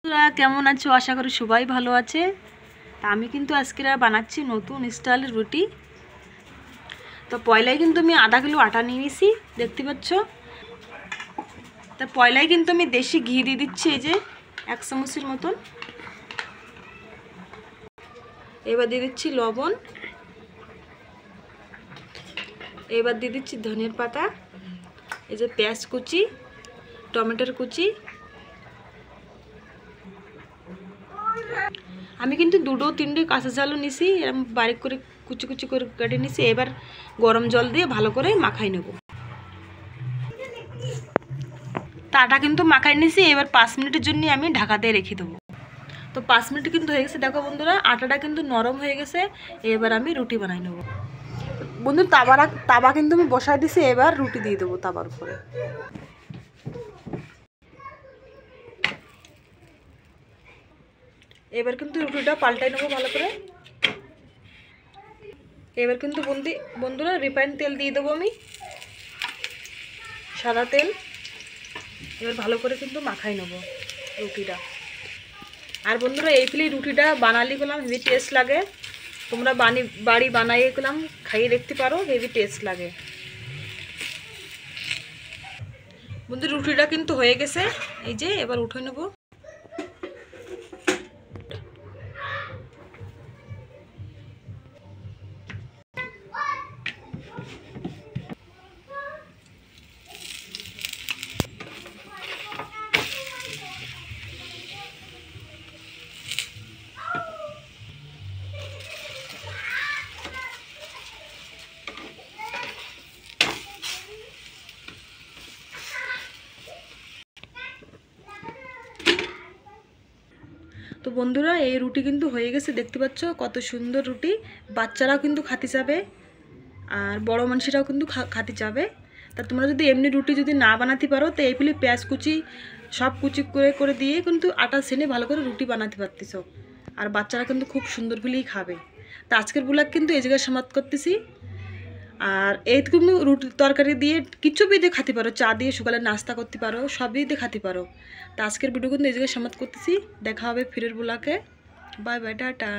তোরা কেমন আছো? আশা করি সবাই ভালো আছে। তা আমি কিন্তু আজকে বানাচ্ছি নতুন স্টাইলের রুটি। তো পয়লায় কিন্তু আমি আধা কিলো আটা নিয়ে নিয়েছি, দেখতে পাচ্ছ। তা পয়লায় কিন্তু আমি দেশি ঘি দিয়ে দিচ্ছি, এই যে 1 চামচের মতন। এবার দিয়ে দিচ্ছি লবণ, এবার দিয়ে দিচ্ছি ধনের পাতা, এই যে পেঁয়াজ কুচি, টমেটোর কুচি। আমি কিন্তু 2-3টে কাঁচা ঝালও নিছি, এরকম বারিক করে কুচি কুচি করে কেটে নিছি। এবার গরম জল দিয়ে ভালো করে মাখাই নেব। তা আটা কিন্তু মাখাই নিছি, এবার 5 মিনিটের জন্য আমি ঢাকা দিয়ে রেখে দেবো। তো 5 মিনিট কিন্তু হয়ে গেছে, দেখো বন্ধুরা আটাটা কিন্তু নরম হয়ে গেছে। এবার আমি রুটি বানাই নেব। বন্ধু তাবা কিন্তু আমি বসাই দিছি, এবার রুটি দিয়ে দেবো তাবার উপরে। এবার কিন্তু রুটিটা পাল্টাই নেবো ভালো করে। এবার কিন্তু বন্ধুরা রিফাইন তেল দিয়ে দেবো আমি, সাদা তেল। এবার ভালো করে কিন্তু মাখাই নেবো রুটিটা। আর বন্ধুরা এই ফিলি রুটিটা বানালি গেলাম, হেভি টেস্ট লাগে। তোমরা বাড়ি বানাইয়ে গেলাম, খাইয়ে দেখতে পারো, হেভি টেস্ট লাগে। বন্ধু রুটিটা কিন্তু হয়ে গেছে, এই যে এবার উঠে নেবো। তো বন্ধুরা এই রুটি কিন্তু হয়ে গেছে, দেখতে পাচ্ছ কত সুন্দর রুটি। বাচ্চারাও কিন্তু খাতে যাবে, আর বড় মানুষেরাও কিন্তু খাতে যাবে। তা তোমরা যদি এমনি রুটি যদি না বানাতে পারো, তো এই ফেলে পেঁয়াজ কুচি সব কুচি করে করে দিয়ে কিন্তু আটা সেনে ভালো করে রুটি বানাতে পারতেছ। আর বাচ্চারা কিন্তু খুব সুন্দর ফেলেই খাবে। তা আজকের ব্লগ কিন্তু এই জায়গায় সমাপ্ত করতেছি। আর এই কিন্তু রুটি তরকারি দিয়ে কিছু দিয়ে খেতে পারো, চা দিয়ে সকালে নাস্তা করতে পারো, সব দিয়ে খেতে পারো। তো আজকের ভিডিও কিন্তু এই জায়গায় সমাপ্ত করতেছি। দেখা হবে ফিরের ব্লগে। Bye bye, tata.